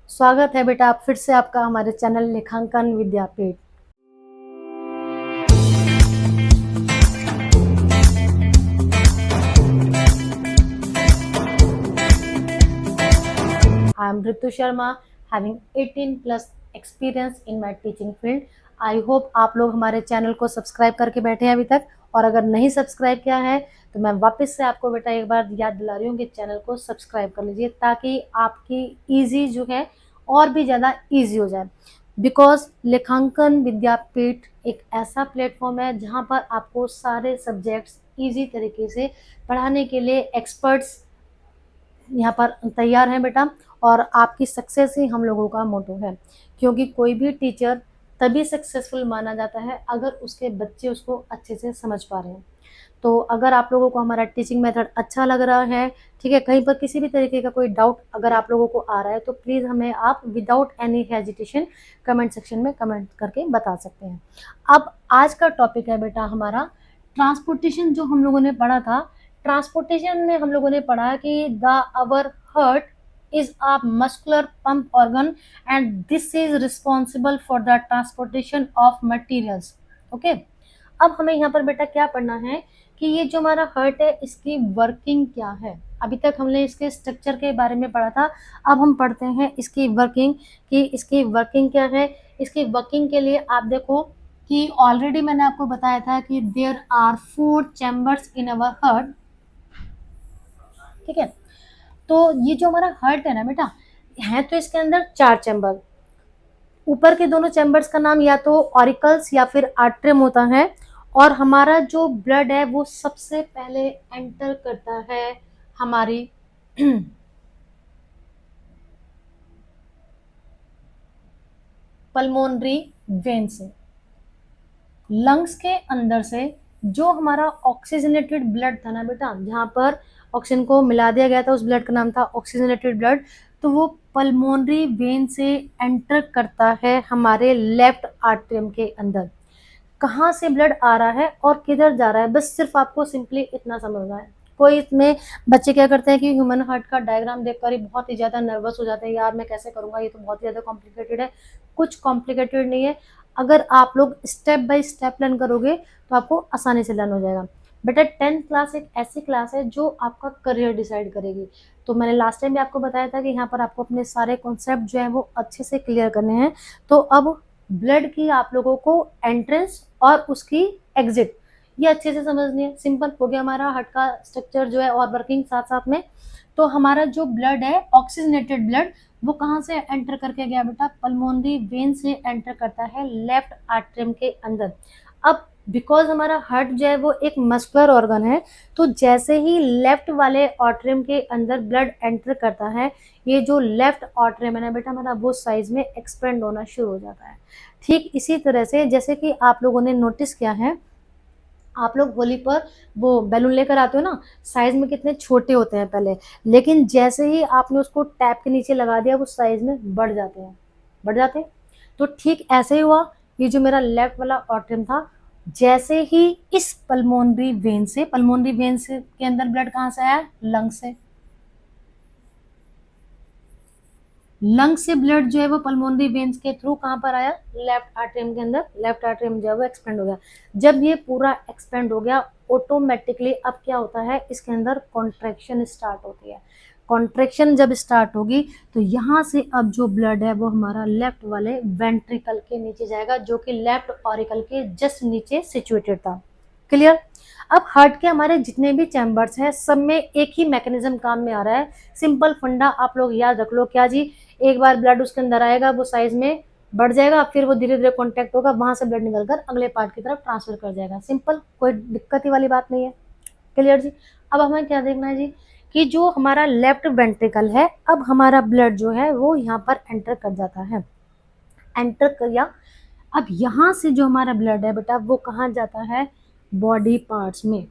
स्वागत है बेटा आप फिर से आपका हमारे चैनल लेखांकन विद्यापीठ। I am Ritu Sharma, having 18 plus experience in my teaching field. I hope आप लोग हमारे चैनल को सब्सक्राइब करके बैठे हैं अभी तक, और अगर नहीं सब्सक्राइब किया है तो मैं वापस से आपको बेटा एक बार याद दिला रही हूँ कि चैनल को सब्सक्राइब कर लीजिए ताकि आपकी ईजी जो है और भी ज़्यादा ईजी हो जाए। बिकॉज लेखांकन विद्यापीठ एक ऐसा प्लेटफॉर्म है जहाँ पर आपको सारे सब्जेक्ट्स ईजी तरीके से पढ़ाने के लिए एक्सपर्ट्स यहाँ पर तैयार हैं बेटा, और आपकी सक्सेस ही हम लोगों का मोटो है, क्योंकि कोई भी टीचर तभी सक्सेसफुल माना जाता है अगर उसके बच्चे उसको अच्छे से समझ पा रहे हैं। तो अगर आप लोगों को हमारा टीचिंग मेथड अच्छा लग रहा है, ठीक है, कहीं पर किसी भी तरीके का कोई डाउट अगर आप लोगों को आ रहा है तो प्लीज़ हमें आप without any hesitation comment section में कमेंट करके बता सकते हैं। अब आज का टॉपिक है बेटा हमारा ट्रांसपोर्टेशन। जो हम लोगों ने पढ़ा था, ट्रांसपोर्टेशन में हम लोगों ने पढ़ा कि the our heart is a muscular pump organ and this is responsible for the transportation of materials. Okay, अब हमें यहाँ पर बेटा क्या पढ़ना है कि ये जो हमारा हार्ट है इसकी वर्किंग क्या है। अभी तक हमने इसके स्ट्रक्चर के बारे में पढ़ा था, अब हम पढ़ते हैं इसकी वर्किंग कि इसकी वर्किंग क्या है। इसकी वर्किंग के लिए आप देखो कि ऑलरेडी मैंने आपको बताया था कि there are 4 chambers in our heart. ठीक है, तो ये जो हमारा हार्ट है ना बेटा, है तो इसके अंदर 4 चैम्बर। ऊपर के दोनों चैम्बर्स का नाम या तो ऑरिकल्स या फिर आर्ट्रियम होता है, और हमारा जो ब्लड है वो सबसे पहले एंटर करता है हमारी पल्मोनरी वेन से। लंग्स के अंदर से जो हमारा ऑक्सीजनेटेड ब्लड था ना बेटा, जहाँ पर ऑक्सीजन को मिला दिया गया था, उस ब्लड का नाम था ऑक्सीजनेटेड ब्लड, तो वो पल्मोनरी वेन से एंटर करता है हमारे लेफ्ट आर्टरियम के अंदर। कहाँ से ब्लड आ रहा है और किधर जा रहा है, बस सिर्फ आपको सिंपली इतना समझना है। कोई इसमें बच्चे क्या करते हैं कि ह्यूमन हार्ट का डायग्राम देखकर ही बहुत ही ज़्यादा नर्वस हो जाते हैं, यार मैं कैसे करूँगा, ये तो बहुत ही ज़्यादा कॉम्प्लिकेटेड है। कुछ कॉम्प्लिकेटेड नहीं है, अगर आप लोग स्टेप बाय स्टेप लर्न करोगे तो आपको आसानी से लर्न हो जाएगा। बेटा 10th क्लास एक ऐसी क्लास है जो आपका करियर डिसाइड करेगी। तो मैंने लास्ट टाइम भी आपको बताया था कि यहाँ पर आपको अपने सारे कॉन्सेप्ट जो है वो अच्छे से क्लियर करने हैं। तो अब ब्लड की आप लोगों को एंट्रेंस और उसकी एग्जिट ये अच्छे से समझनी है। सिंपल हो गया हमारा हार्ट का स्ट्रक्चर जो है और वर्किंग साथ साथ में। तो हमारा जो ब्लड है ऑक्सीजनेटेड ब्लड, वो कहाँ से एंटर करके गया बेटा, पल्मोनरी वेन से एंटर करता है लेफ्ट आर्टरियम के अंदर। अब बिकॉज हमारा हार्ट जो है वो एक मस्कुलर ऑर्गन है, तो जैसे ही लेफ्ट वाले आर्टरियम के अंदर ब्लड एंटर करता है, ये जो लेफ्ट आर्टरियम है ना बेटा हमारा, वो साइज में एक्सपेंड होना शुरू हो जाता है। ठीक इसी तरह से जैसे कि आप लोगों ने नोटिस किया है, आप लोग होली पर वो बैलून लेकर आते हो ना, साइज में कितने छोटे होते हैं पहले, लेकिन जैसे ही आपने उसको टैप के नीचे लगा दिया वो साइज में बढ़ जाते हैं, बढ़ जाते हैं। तो ठीक ऐसे ही हुआ, ये जो मेरा लेफ्ट वाला ऑर्ट्रियम था, जैसे ही इस पल्मोनरी वेन से के अंदर ब्लड कहाँ से आया, लंग से। लंग से ब्लड जो है वो पल्मोनरी वेन्स के थ्रू कहाँ पर आया, लेफ्ट आर्टरियम के अंदर। लेफ्ट आर्टरियम जो है वो एक्सपेंड हो गया। जब ये पूरा एक्सपेंड हो गया, ऑटोमेटिकली अब क्या होता है, इसके अंदर कॉन्ट्रैक्शन स्टार्ट होती है। कॉन्ट्रैक्शन जब स्टार्ट होगी तो यहाँ से अब जो ब्लड है वो हमारा लेफ्ट वाले वेंट्रिकल के नीचे जाएगा, जो कि लेफ्ट ऑरिकल के जस्ट नीचे सिचुएटेड था। क्लियर। अब हार्ट के हमारे जितने भी चैम्बर्स हैं सब में एक ही मैकेनिज्म काम में आ रहा है। सिंपल फंडा आप लोग याद रख लो, क्या जी, एक बार ब्लड उसके अंदर आएगा वो साइज में बढ़ जाएगा, फिर वो धीरे धीरे कॉन्टैक्ट होगा, वहां से ब्लड निकलकर अगले पार्ट की तरफ ट्रांसफर कर जाएगा। सिंपल, कोई दिक्कत ही वाली बात नहीं है। क्लियर जी। अब हमें क्या देखना है जी, कि जो हमारा लेफ्ट वेंट्रिकल है, अब हमारा ब्लड जो है वो यहाँ पर एंटर कर जाता है। एंटर किया, अब यहाँ से जो हमारा ब्लड है बेटा वो कहाँ जाता है, बॉडी पार्ट्स में।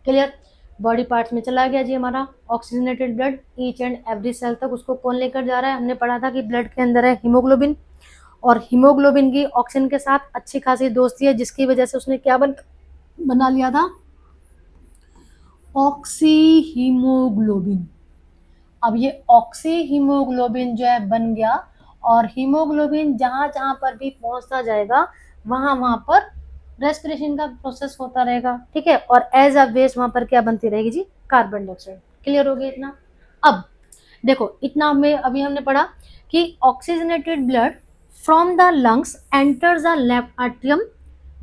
क्लियर। बॉडी पार्ट्स में चला गया जी हमारा oxygenated blood, each and every cell तक उसको कौन लेकर जा रहा है, हमने पढ़ा था कि ब्लड के अंदर है हीमोग्लोबिन, और हीमोग्लोबिन की ऑक्सीजन के साथ अच्छी खासी दोस्ती है, जिसकी वजह से उसने क्या बना लिया था, ऑक्सी हीमोग्लोबिन। अब ये ऑक्सी हीमोग्लोबिन जो है बन गया, और हीमोग्लोबिन जहां जहां पर भी पहुंचता जाएगा वहां वहां पर रेस्पिरेशन का प्रोसेस होता रहेगा, ठीक है। और एज अ वेस्ट वहां पर क्या बनती रहेगी जी, कार्बन डाइऑक्साइड। क्लियर हो गया इतना। अब देखो इतना हमें अभी हमने पढ़ा कि oxygenated blood from the lungs enters the left आर्टियम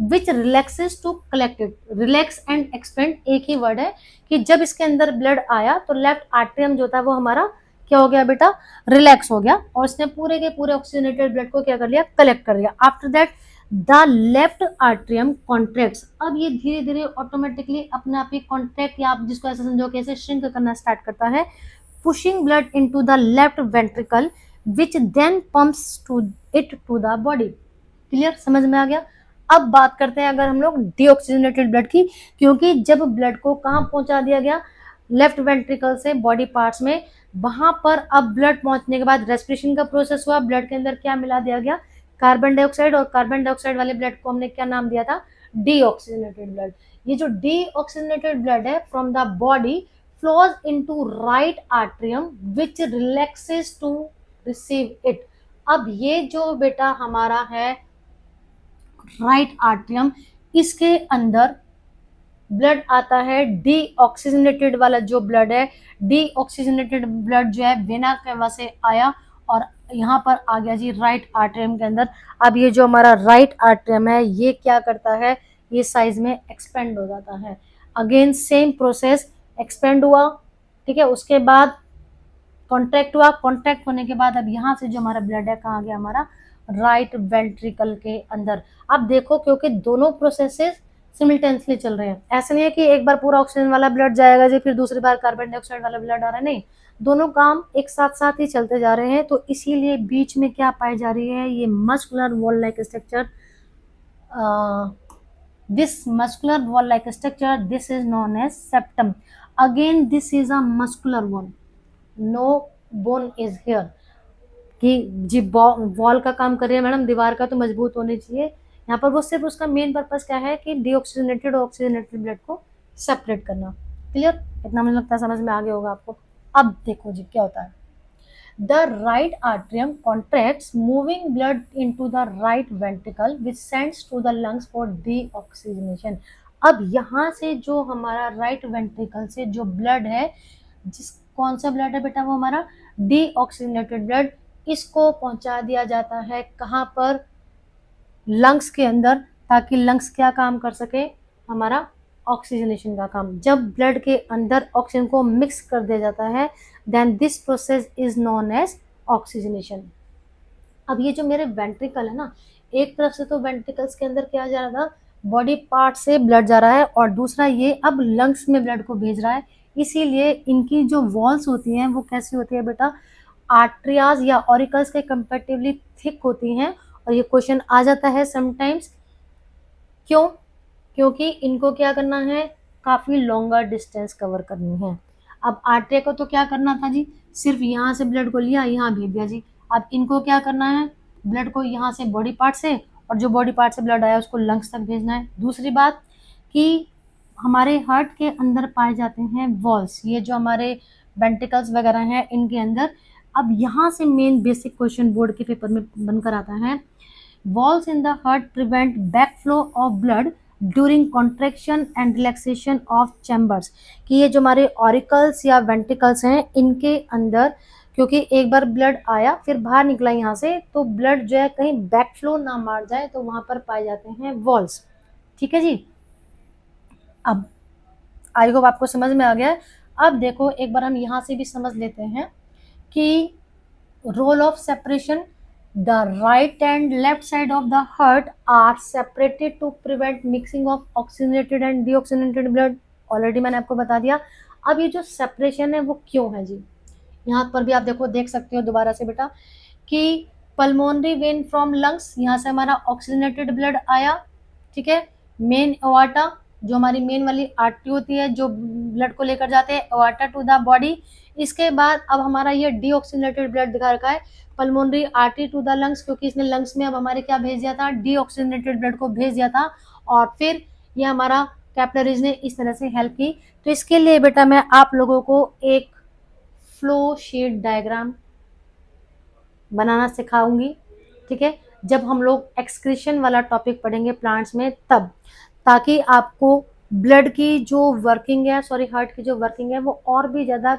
which relaxes to collected. Relax and expand एक ही वर्ड है कि जब इसके अंदर ब्लड आया तो लेफ्ट आर्टियम जो था वो हमारा क्या हो गया बेटा, रिलैक्स हो गया, और उसने पूरे के पूरे ऑक्सीजनेटेड ब्लड को क्या कर लिया, कलेक्ट कर लिया। आफ्टर दैट द लेफ्ट आर्टियम कॉन्ट्रैक्ट्स। अब ये धीरे धीरे ऑटोमेटिकली अपने आप ही कॉन्ट्रैक्ट, या आप जिसको ऐसा समझो कैसे श्रिंक करना स्टार्ट करता है, pushing blood into the left ventricle which then pumps to it to the body। Clear, समझ में आ गया। अब बात करते हैं अगर हम लोग डीऑक्सीजनेटेड ब्लड की, क्योंकि जब ब्लड को कहाँ पहुंचा दिया गया, लेफ्ट वेंट्रिकल से बॉडी पार्ट्स में, वहां पर अब ब्लड पहुंचने के बाद रेस्पिरेशन का प्रोसेस हुआ, ब्लड के अंदर क्या मिला दिया गया, कार्बन डाइऑक्साइड, और कार्बन डाइऑक्साइड वाले ब्लड को हमने क्या नाम दिया था, डीऑक्सीजनेटेड ब्लड। ये जो डीऑक्सीजनेटेड ब्लड है from the body flows into right atrium which relaxes to receive it। अब ये जो बेटा हमारा है राइट आर्टियम, इसके अंदर ब्लड आता है डीऑक्सीजनेटेड वाला जो ब्लड है, डीऑक्सीजनेटेड ब्लड जो है वेना केवा से आया और यहाँ पर आ गया जी राइट आर्टियम के अंदर। अब ये जो हमारा राइट आर्टियम है ये क्या करता है, ये साइज में एक्सपेंड हो जाता है। अगेन सेम प्रोसेस, एक्सपेंड हुआ, ठीक है, उसके बाद कॉन्ट्रैक्ट हुआ, कॉन्ट्रैक्ट होने के बाद अब यहाँ से जो हमारा ब्लड है कहाँ गया, हमारा राइट वेंट्रिकल के अंदर। अब देखो क्योंकि दोनों प्रोसेसेस सिमिल्टेनियसली चल रहे हैं, ऐसा नहीं है कि एक बार पूरा ऑक्सीजन वाला ब्लड जाएगा जी फिर दूसरी बार कार्बन डाइऑक्साइड वाला ब्लड आ रहा है, नहीं, दोनों काम एक साथ साथ ही चलते जा रहे हैं। तो इसीलिए बीच में क्या पाई जा रही है, ये muscular wall like structure, this muscular wall like structure, this is known as septum। again this is a muscular one, no bone is here। कि जी वॉल का काम कर रही है मैडम, दीवार का तो मजबूत होनी चाहिए, यहाँ पर वो सिर्फ उसका मेन पर्पस क्या है कि डीऑक्सीजनेटेड और ऑक्सीजनेटेड ब्लड को सेपरेट करना। क्लियर, इतना मुझे लगता है समझ में आ गया होगा आपको। अब देखो जी क्या होता है, the right atrium contracts moving blood into the right ventricle which sends to the lungs for deoxygenation। अब यहाँ से जो हमारा राइट वेंट्रिकल से जो ब्लड है, जिस कौन सा ब्लड है बेटा, वो हमारा डीऑक्सीजनेटेड ब्लड, इसको पहुंचा दिया जाता है कहाँ पर, लंग्स के अंदर, ताकि लंग्स क्या काम कर सके, हमारा ऑक्सीजनेशन का काम। जब ब्लड के अंदर ऑक्सीजन को मिक्स कर दिया जाता है then this process is known as oxygenation. अब ये जो मेरे वेंट्रिकल है ना, एक तरफ से तो वेंट्रिकल्स के अंदर क्या जा रहा था, बॉडी पार्ट से ब्लड जा रहा है, और दूसरा ये अब लंग्स में ब्लड को भेज रहा है। इसीलिए इनकी जो वॉल्स होती हैं वो कैसी होती है बेटा, आर्ट्रियाज या ऑरिकल्स के कंपेरेटिवली थिक होती हैं। और ये क्वेश्चन आ जाता है समटाइम्स, क्यों, क्योंकि इनको क्या करना है, काफी लॉन्गर डिस्टेंस कवर करनी है। अब आर्टरी को तो क्या करना था जी, सिर्फ यहाँ से ब्लड को लिया यहाँ भेज दिया जी। अब इनको क्या करना है, ब्लड को यहाँ से बॉडी पार्ट से, और जो बॉडी पार्ट से ब्लड आया उसको लंग्स तक भेजना है। दूसरी बात कि हमारे हार्ट के अंदर पाए जाते हैं वॉल्स, ये जो हमारे वेंट्रिकल्स वगैरह हैं इनके अंदर। अब यहाँ से मेन बेसिक क्वेश्चन बोर्ड के पेपर में बनकर आता है, walls in the heart prevent backflow of blood during contraction and relaxation of chambers. कि ये जो हमारे ऑरिकल्स या वेंट्रिकल्स हैं इनके अंदर, क्योंकि एक बार ब्लड आया फिर बाहर निकला यहाँ से, तो ब्लड जो है कहीं बैकफ्लो ना मार जाए, तो वहां पर पाए जाते हैं वॉल्स। ठीक है जी, अब आई होप आपको समझ में आ गया है। अब देखो एक बार हम यहाँ से भी समझ लेते हैं कि role of separation, the right and left side of the heart are separated to prevent mixing of oxygenated and deoxygenated blood। Already मैंने आपको बता दिया। अब ये जो सेपरेशन है वो क्यों है जी, यहाँ पर भी आप देखो देख सकते हो दोबारा से बेटा कि पल्मोनरी वेन फ्रॉम लंग्स, यहाँ से हमारा ऑक्सीजनेटेड ब्लड आया, ठीक है, मेन एवार्टा जो हमारी मेन वाली आर्टरी होती है जो ब्लड को लेकर जाते हैं एवार्टा टू द बॉडी। इसके बाद अब हमारा ये डीऑक्सीजनेटेड ब्लड दिखा रखा है pulmonary artery to the lungs, क्योंकि इसने लंग्स में अब हमारे क्या भेज दिया था, डीऑक्सीजनेटेड ब्लड को भेज दिया था, और फिर ये हमारा कैपिलरीज ने इस तरह से हेल्प की। तो इसके लिए बेटा मैं आप लोगों को एक फ्लो शीट डायग्राम बनाना सिखाऊंगी, ठीक है, जब हम लोग एक्सक्रीशन वाला टॉपिक पढ़ेंगे प्लांट्स में तब, ताकि आपको ब्लड की जो वर्किंग है, सॉरी हार्ट की जो वर्किंग है वो और भी ज़्यादा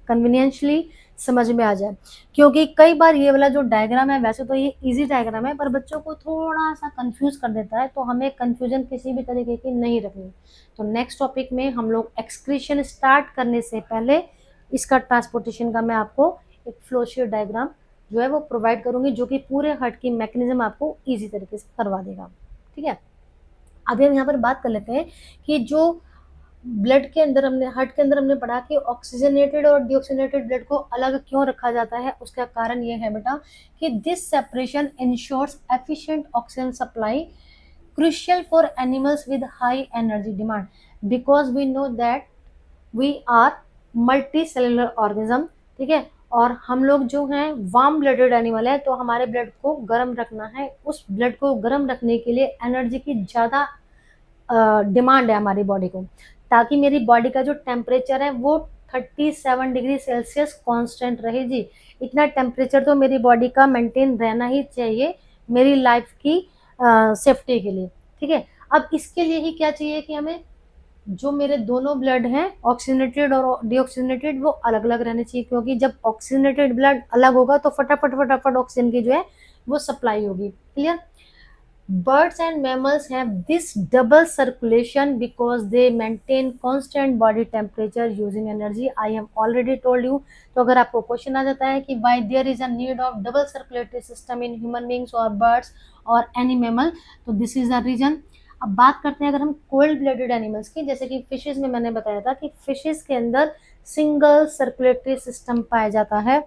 कन्वीनियंशली समझ में आ जाए। क्योंकि कई बार ये वाला जो डायग्राम है, वैसे तो ये इजी डायग्राम है, पर बच्चों को थोड़ा सा कंफ्यूज कर देता है, तो हमें कंफ्यूजन किसी भी तरीके की नहीं रखनी। तो नेक्स्ट टॉपिक में हम लोग एक्सक्रीशन स्टार्ट करने से पहले इसका ट्रांसपोर्टेशन का मैं आपको एक फ्लोशीट डायग्राम जो है वो प्रोवाइड करूंगी, जो कि पूरे हार्ट की मैकेनिज्म आपको इजी तरीके से करवा देगा, ठीक है। अभी हम यहाँ पर बात कर लेते हैं कि जो ब्लड के अंदर हमने, हार्ट के अंदर हमने पढ़ा कि ऑक्सीजनेटेड और डीऑक्सीजनेटेड ब्लड को अलग क्यों रखा जाता है। उसका कारण ये है बेटा कि this separation ensures efficient oxygen supply crucial for animals with high energy demand, because we know that we are multi cellular organism, ठीक है। और हम लोग जो हैं वार्म ब्लडेड एनिमल है, तो हमारे ब्लड को गर्म रखना है। उस ब्लड को गर्म रखने के लिए एनर्जी की ज़्यादा डिमांड है हमारी बॉडी को, ताकि मेरी बॉडी का जो टेम्परेचर है वो 37 डिग्री सेल्सियस कांस्टेंट रहे जी। इतना टेम्परेचर तो मेरी बॉडी का मेंटेन रहना ही चाहिए मेरी लाइफ की सेफ्टी के लिए, ठीक है। अब इसके लिए ही क्या चाहिए कि हमें जो मेरे दोनों ब्लड हैं ऑक्सीजनेटेड और डीऑक्सीजनेटेड वो अलग अलग रहने चाहिए, क्योंकि जब ऑक्सीजनेटेड ब्लड अलग होगा तो फटाफट फटाफट ऑक्सीजन की जो है वो सप्लाई होगी। Clear. Birds and mammals have this double circulation because they maintain constant body temperature using energy. I have already told you. तो अगर आपको क्वेश्चन आ जाता है कि why there is a need of double circulatory system in human beings or birds or any mammal, तो this is the reason. अब बात करते हैं अगर हम कोल्ड ब्लडेड एनिमल्स की, जैसे कि फिशेज में मैंने बताया था कि फिशेज के अंदर सिंगल सर्कुलेटरी सिस्टम पाया जाता है।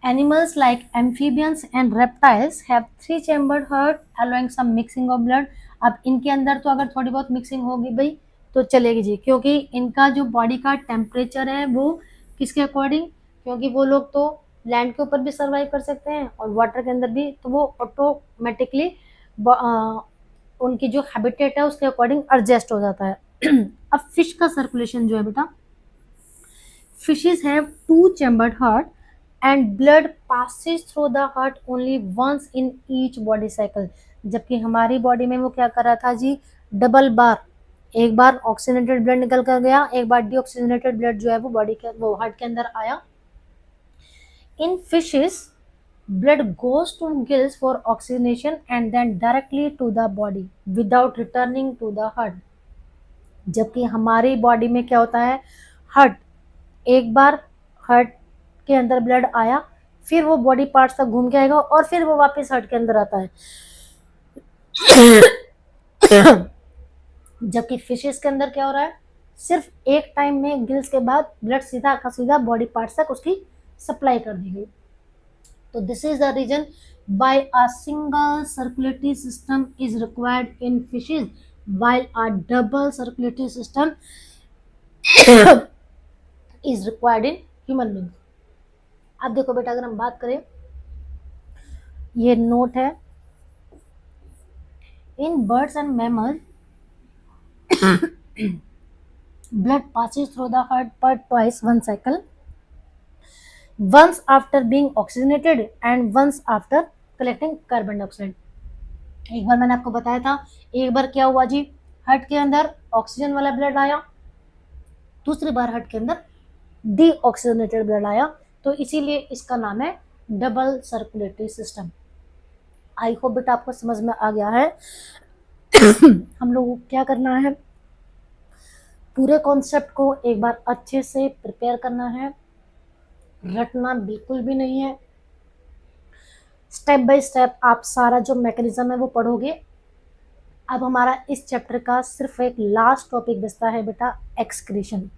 Animals like amphibians and reptiles have three chambered heart allowing some mixing of blood. अब इनके अंदर तो अगर थोड़ी बहुत मिक्सिंग होगी भाई तो चलेगी जी, क्योंकि इनका जो बॉडी का टेम्परेचर है वो किसके अकॉर्डिंग, क्योंकि वो लोग तो लैंड के ऊपर भी सर्वाइव कर सकते हैं और वाटर के अंदर भी, तो वो ऑटोमेटिकली उनकी जो हैबिटेट है उसके अकॉर्डिंग एडजस्ट हो जाता है। अब फिश का सर्कुलेशन जो है बेटा, fishes have two chambered heart and blood passes through the heart only once in each body cycle, जबकि हमारी बॉडी में वो क्या कर रहा था जी, डबल बार, एक बार ऑक्सीजनेटेड ब्लड निकल कर गया, एक बार डीऑक्सीजनेटेड ब्लड जो है वो बॉडी के, वो हार्ट के अंदर आया। इन fishes blood goes to gills for oxygenation and then directly to the body without returning to the heart, जबकि हमारी बॉडी में क्या होता है, हार्ट, एक बार हार्ट के अंदर ब्लड आया, फिर वो बॉडी पार्ट्स तक घूम के आएगा और फिर वो वापस हार्ट के अंदर आता है। जबकि फिशेस के अंदर क्या हो रहा है, सिर्फ एक टाइम में गिल्स के बाद ब्लड सीधा का सीधा बॉडी पार्ट्स तक उसकी सप्लाई कर दी गई। तो this is the reason why a single circulatory system is required in fishes while a double circulatory system is required in human being. अब देखो बेटा, अगर हम बात करें, ये नोट है, in birds and mammals blood passes through the heart per twice one cycle, once after being oxygenated and once after collecting carbon dioxide। एक बार मैंने आपको बताया था, एक बार क्या हुआ जी, हार्ट के अंदर ऑक्सीजन वाला ब्लड आया, दूसरी बार हार्ट के अंदर डीऑक्सीजनेटेड ब्लड आया, तो इसीलिए इसका नाम है double circulatory system. I hope बेटा आपको समझ में आ गया है। हम लोगों को क्या करना है, पूरे कॉन्सेप्ट को एक बार अच्छे से प्रिपेयर करना है, रटना बिल्कुल भी नहीं है। स्टेप बाय स्टेप आप सारा जो मैकेनिज्म है वो पढ़ोगे। अब हमारा इस चैप्टर का सिर्फ एक लास्ट टॉपिक बचता है बेटा, एक्सक्रीशन,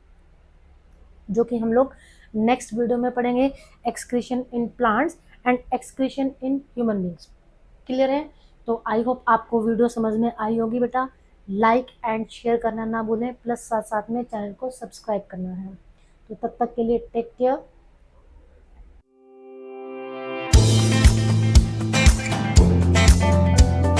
जो कि हम लोग नेक्स्ट वीडियो में पढ़ेंगे, excretion in plants and excretion in human beings. Clear है? तो आई होप आपको वीडियो समझ में आई होगी बेटा। लाइक एंड शेयर करना ना भूलें, प्लस साथ साथ में चैनल को सब्सक्राइब करना है। तो तब तक के लिए टेक केयर।